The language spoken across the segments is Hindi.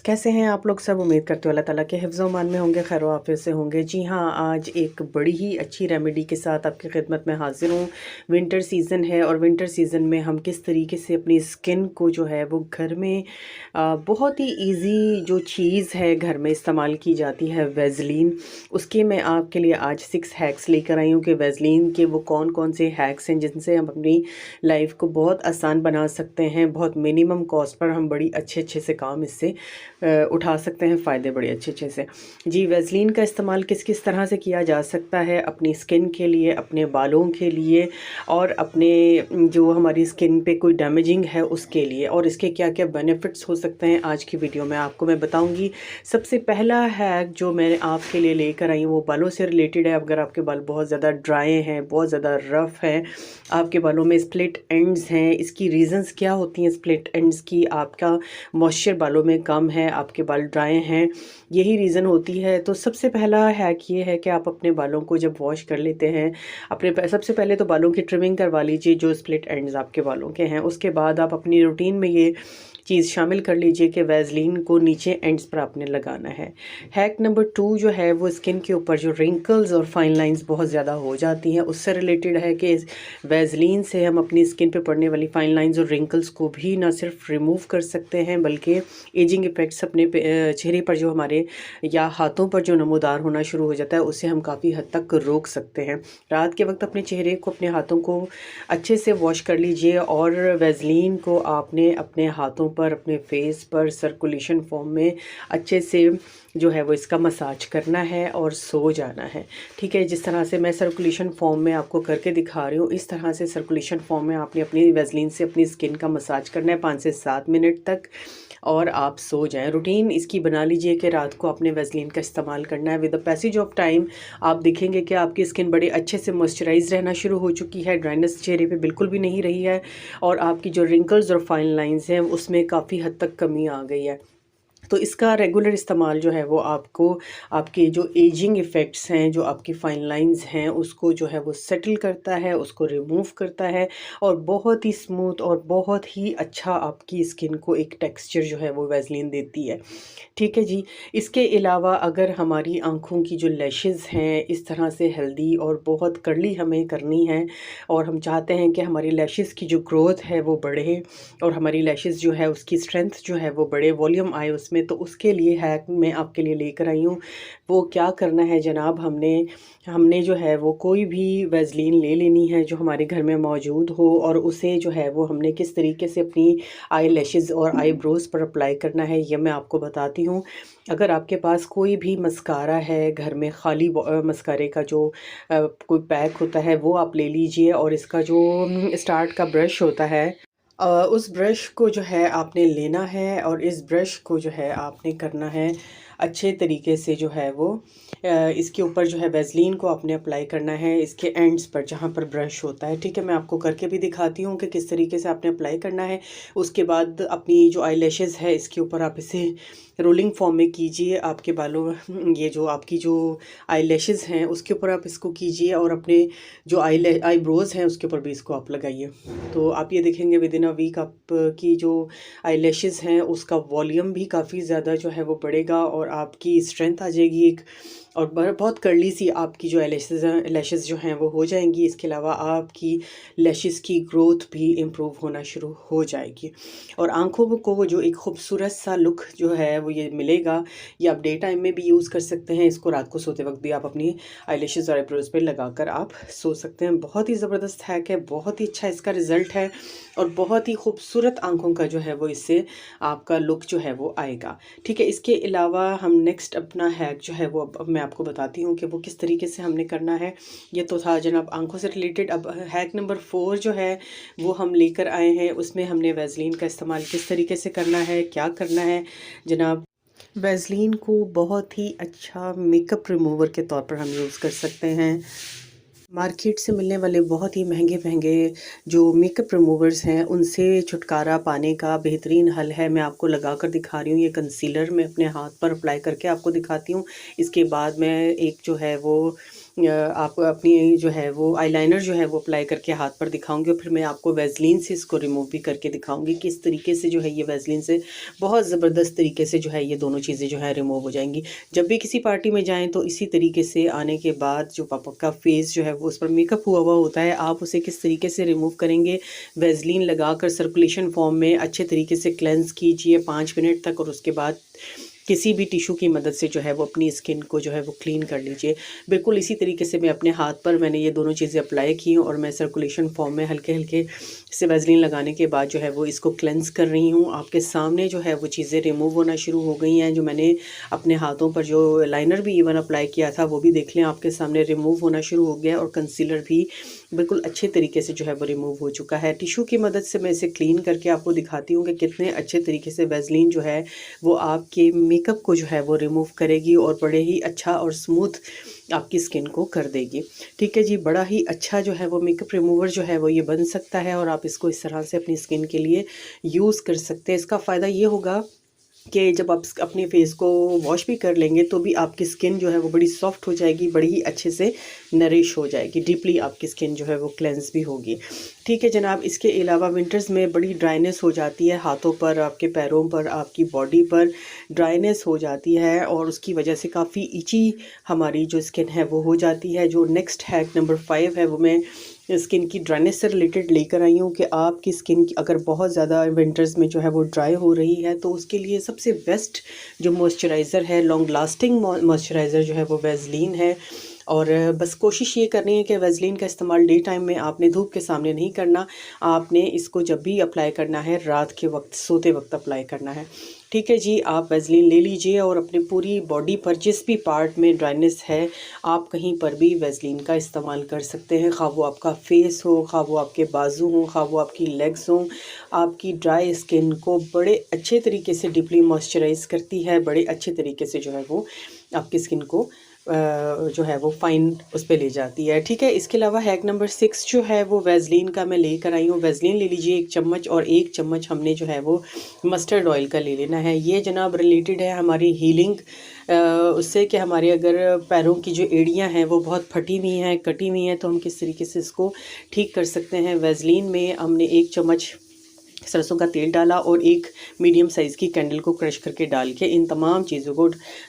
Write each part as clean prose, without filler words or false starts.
कैसे हैं आप लोग सब। उम्मीद करते हो अल्लाह ताला के हिफ्ज़ व अमान में होंगे, खैर आफियत से होंगे। जी हाँ, आज एक बड़ी ही अच्छी रेमेडी के साथ आपकी खिदमत में हाज़िर हूँ। विंटर सीज़न है और विंटर सीज़न में हम किस तरीके से अपनी स्किन को जो है वो घर में बहुत ही ईज़ी जो चीज़ है घर में इस्तेमाल की जाती है वैज़लीन, उसके मैं आपके लिए आज 6 हैक्स लेकर आई हूँ कि वैज़लीन के वो कौन कौन से हैक्स हैं जिनसे हम अपनी लाइफ को बहुत आसान बना सकते हैं। बहुत मिनिमम कॉस्ट पर हम बड़ी अच्छे से काम इससे उठा सकते हैं, फ़ायदे बड़े अच्छे से। जी, वैज़लीन का इस्तेमाल किस किस तरह से किया जा सकता है अपनी स्किन के लिए, अपने बालों के लिए और अपने जो हमारी स्किन पे कोई डैमेजिंग है उसके लिए, और इसके क्या क्या बेनिफिट्स हो सकते हैं आज की वीडियो में आपको मैं बताऊंगी। सबसे पहला हैक जो मैं आपके लिए लेकर आई हूँ वो बालों से रिलेटेड है। अगर आपके बाल बहुत ज़्यादा ड्राई हैं, बहुत ज़्यादा रफ़ हैं, आपके बालों में स्प्लिट एंड्स हैं, इसकी रीज़न्स क्या होती हैं स्प्लिट एंड्स की? आपका मॉइस्चर बालों में कम है, आपके बाल ड्राई हैं, यही रीज़न होती है। तो सबसे पहला हैक ये है कि आप अपने बालों को जब वॉश कर लेते हैं, सबसे पहले तो बालों की ट्रिमिंग करवा लीजिए जो स्प्लिट एंड्स आपके बालों के हैं। उसके बाद आप अपनी रूटीन में ये चीज़ शामिल कर लीजिए कि वैज़लीन को नीचे एंड्स पर आपने लगाना है। हैक नंबर 2 जो है वो स्किन के ऊपर जो रिंकल्स और फाइन लाइंस बहुत ज़्यादा हो जाती हैं उससे रिलेटेड है कि वैज़लीन से हम अपनी स्किन पे पड़ने वाली फाइन लाइंस और रिंकल्स को भी ना सिर्फ रिमूव कर सकते हैं बल्कि एजिंग इफ़ेक्ट्स अपने चेहरे पर जो हमारे या हाथों पर जो नमूदार होना शुरू हो जाता है उससे हम काफ़ी हद तक रोक सकते हैं। रात के वक्त अपने चेहरे को, अपने हाथों को अच्छे से वॉश कर लीजिए और वैज़लीन को आपने अपने हाथों पर, अपने फेस पर सर्कुलेशन फॉर्म में अच्छे से जो है वो इसका मसाज करना है और सो जाना है। ठीक है, जिस तरह से मैं सर्कुलेशन फॉर्म में आपको करके दिखा रही हूँ, इस तरह से सर्कुलेशन फॉर्म में आपने अपनी वैज़लीन से अपनी स्किन का मसाज करना है 5 से 7 मिनट तक और आप सो जाएं। रूटीन इसकी बना लीजिए कि रात को आपने वैज़लीन का इस्तेमाल करना है। With the passage of time आप देखेंगे कि आपकी स्किन बड़े अच्छे से मॉइस्चराइज रहना शुरू हो चुकी है, ड्राइनेस चेहरे पे बिल्कुल भी नहीं रही है और आपकी जो रिंकल्स और फाइन लाइंस हैं उसमें काफ़ी हद तक कमी आ गई है। तो इसका रेगुलर इस्तेमाल जो है वो आपको आपके जो एजिंग इफ़ेक्ट्स हैं, जो आपकी फाइन लाइंस हैं उसको जो है वो सेटल करता है, उसको रिमूव करता है और बहुत ही स्मूथ और बहुत ही अच्छा आपकी स्किन को एक टेक्सचर जो है वो वैज़लीन देती है। ठीक है जी। इसके अलावा अगर हमारी आँखों की जो लैशेज़ हैं इस तरह से हेल्दी और बहुत कर्ली हमें करनी है और हम चाहते हैं कि हमारी लैशेज़ की जो ग्रोथ है वो बढ़े और हमारी लैशेज़ जो है उसकी स्ट्रेंथ जो है वो बढ़े, वॉल्यूम आए उसमें, तो उसके लिए हैक मैं आपके लिए लेकर आई हूँ। वो क्या करना है जनाब, हमने हमने जो है वो कोई भी वैज़लीन ले लेनी है जो हमारे घर में मौजूद हो और उसे जो है वो हमने किस तरीके से अपनी आई लैशेज़ और आईब्रोज़ पर अप्लाई करना है ये मैं आपको बताती हूँ। अगर आपके पास कोई भी मस्कारा है घर में, खाली मस्कारे का जो कोई पैक होता है वो आप ले लीजिए और इसका जो स्टार्ट का ब्रश होता है उस ब्रश को जो है आपने लेना है और इस ब्रश को जो है आपने करना है अच्छे तरीके से जो है वो इसके ऊपर जो है वैज़लीन को आपने अप्लाई करना है इसके एंड्स पर जहाँ पर ब्रश होता है। ठीक है, मैं आपको करके भी दिखाती हूँ कि किस तरीके से आपने अप्लाई करना है। उसके बाद अपनी जो आईलैशेज़ है इसके ऊपर आप इसे रोलिंग फॉर्म में कीजिए। आपके बालों ये जो आपकी जो आईलैशेज़ हैं उसके ऊपर आप इसको कीजिए और अपने जो आईब्रोज़ हैं उसके ऊपर भी इसको आप लगाइए। तो आप ये देखेंगे विद इन अ वीक आपकी जो आईलैशेज़ हैं उसका वॉल्यूम भी काफ़ी ज़्यादा जो है वो बढ़ेगा और आपकी स्ट्रेंथ आ जाएगी एक, और बहुत कर्ली सी आपकी जो लैशेज़ जो हैं वो हो जाएंगी। इसके अलावा आपकी लैशेज़ की ग्रोथ भी इम्प्रूव होना शुरू हो जाएगी और आँखों को वो जो एक खूबसूरत सा लुक जो है वो ये मिलेगा। ये आप डे टाइम में भी यूज़ कर सकते हैं, इसको रात को सोते वक्त भी आप अपनी आईलैशेज़ और आईब्रोज़ पे लगाकर आप सो सकते हैं। बहुत ही ज़बरदस्त हैक है, बहुत ही अच्छा इसका रिज़ल्ट है और बहुत ही खूबसूरत आँखों का जो है वो इससे आपका लुक जो है वो आएगा। ठीक है, इसके अलावा हम नेक्स्ट अपना हैक जो है वो अब मैं आपको बताती हूँ कि वो किस तरीके से हमने करना है। ये तो था जनाब आँखों से रिलेटेड। अब हैक नंबर 4 जो है वो हम लेकर आए हैं, उसमें हमने वैज़लीन का इस्तेमाल किस तरीके से करना है, क्या करना है जनाब। वैज़लीन को बहुत ही अच्छा मेकअप रिमूवर के तौर पर हम यूज़ कर सकते हैं। मार्केट से मिलने वाले बहुत ही महंगे जो मेकअप रिमूवर्स हैं उनसे छुटकारा पाने का बेहतरीन हल है। मैं आपको लगा कर दिखा रही हूँ, ये कंसीलर मैं अपने हाथ पर अप्लाई करके आपको दिखाती हूँ। इसके बाद मैं एक जो है वो आप अपनी जो है वो आईलाइनर जो है वो अप्लाई करके हाथ पर दिखाऊंगी, और फिर मैं आपको वैसलीन से इसको रिमूव भी करके दिखाऊंगी किस तरीके से जो है ये वैसलीन से बहुत ज़बरदस्त तरीके से जो है ये दोनों चीज़ें जो है रिमूव हो जाएंगी। जब भी किसी पार्टी में जाएं तो इसी तरीके से आने के बाद जो पापा का फेस जो है वो उस पर मेकअप हुआ हुआ होता है, आप उसे किस तरीके से रिमूव करेंगे, वैसलीन लगाकर सर्कुलेशन फॉर्म में अच्छे तरीके से क्लेंज़ कीजिए 5 मिनट तक, और उसके बाद किसी भी टिशू की मदद से जो है वो अपनी स्किन को जो है वो क्लीन कर लीजिए। बिल्कुल इसी तरीके से मैं अपने हाथ पर मैंने ये दोनों चीज़ें अप्लाई की हूँ, और मैं सर्कुलेशन फॉर्म में हल्के हल्के से वैसलीन लगाने के बाद जो है वो इसको क्लेंज़ कर रही हूँ। आपके सामने जो है वो चीज़ें रिमूव होना शुरू हो गई हैं। जो मैंने अपने हाथों पर जो लाइनर भी इवन अप्लाई किया था वो भी देख लें आपके सामने रिमूव होना शुरू हो गया है, और कंसीलर भी बिल्कुल अच्छे तरीके से जो है वो रिमूव हो चुका है। टिशू की मदद से मैं इसे क्लीन करके आपको दिखाती हूँ कि कितने अच्छे तरीके से वैसलीन जो है वो आपके मेकअप को जो है वो रिमूव करेगी, और बड़े ही अच्छा और स्मूथ आपकी स्किन को कर देगी। ठीक है जी, बड़ा ही अच्छा जो है वो मेकअप रिमूवर जो है वो ये बन सकता है, और आप इसको इस तरह से अपनी स्किन के लिए यूज़ कर सकते हैं। इसका फ़ायदा ये होगा कि जब आप अपने फेस को वॉश भी कर लेंगे तो भी आपकी स्किन जो है वो बड़ी सॉफ्ट हो जाएगी, बड़ी ही अच्छे से नरिश हो जाएगी, डीपली आपकी स्किन जो है वो क्लेंस भी होगी। ठीक है जनाब, इसके अलावा विंटर्स में बड़ी ड्राइनेस हो जाती है हाथों पर, आपके पैरों पर, आपकी बॉडी पर ड्राइनेस हो जाती है, और उसकी वजह से काफ़ी इची हमारी जो स्किन है वो हो जाती है। जो नेक्स्ट हैक नंबर 5 है वो मैं स्किन की ड्राइनेस से रिलेटेड लेकर आई हूँ कि आपकी स्किन की अगर बहुत ज़्यादा विंटर्स में जो है वो ड्राई हो रही है तो उसके लिए सबसे बेस्ट जो मॉइस्चराइज़र है, लॉन्ग लास्टिंग मॉइस्चराइज़र जो है वो वैसलीन है। और बस कोशिश ये करनी है कि वैसलीन का इस्तेमाल डे टाइम में आपने धूप के सामने नहीं करना, आपने इसको जब भी अप्लाई करना है रात के वक्त सोते वक्त अप्लाई करना है। ठीक है जी, आप वैसलीन ले लीजिए और अपनी पूरी बॉडी पर जिस भी पार्ट में ड्राइनेस है आप कहीं पर भी वैसलीन का इस्तेमाल कर सकते हैं, खा वो आपका फेस हो, खा वो आपके बाजू हो, खा वो आपकी लेग्स हों। आपकी ड्राई स्किन को बड़े अच्छे तरीके से डीपली मॉइस्चराइज़ करती है, बड़े अच्छे तरीके से जो है वो आपकी स्किन को जो है वो फाइन उस पे ले जाती है। ठीक है, इसके अलावा हैक नंबर 6 जो है वो वैसलीन का मैं लेकर आई हूँ। वैसलीन ले लीजिए 1 चम्मच, और 1 चम्मच हमने जो है वो मस्टर्ड ऑयल का ले लेना है। ये जनाब रिलेटेड है हमारी हीलिंग उससे, कि हमारे अगर पैरों की जो एड़ियाँ हैं वो बहुत फटी हुई हैं, कटी हुई हैं, तो हम किस तरीके से इसको ठीक कर सकते हैं। वैसलीन में हमने 1 चम्मच सरसों का तेल डाला और एक मीडियम साइज़ की कैंडल को क्रश करके डाल के इन तमाम चीज़ों को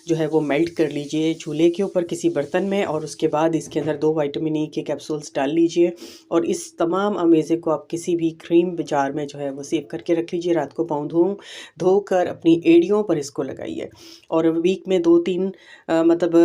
जो है वो मेल्ट कर लीजिए चूल्हे के ऊपर किसी बर्तन में, और उसके बाद इसके अंदर 2 विटामिन ई के कैप्सूल्स डाल लीजिए, और इस तमाम अमेज़े को आप किसी भी क्रीम जार में जो है वो सेव करके रख लीजिए। रात को पाँव धोकर अपनी एड़ियों पर इसको लगाइए, और वीक में 2-3 मतलब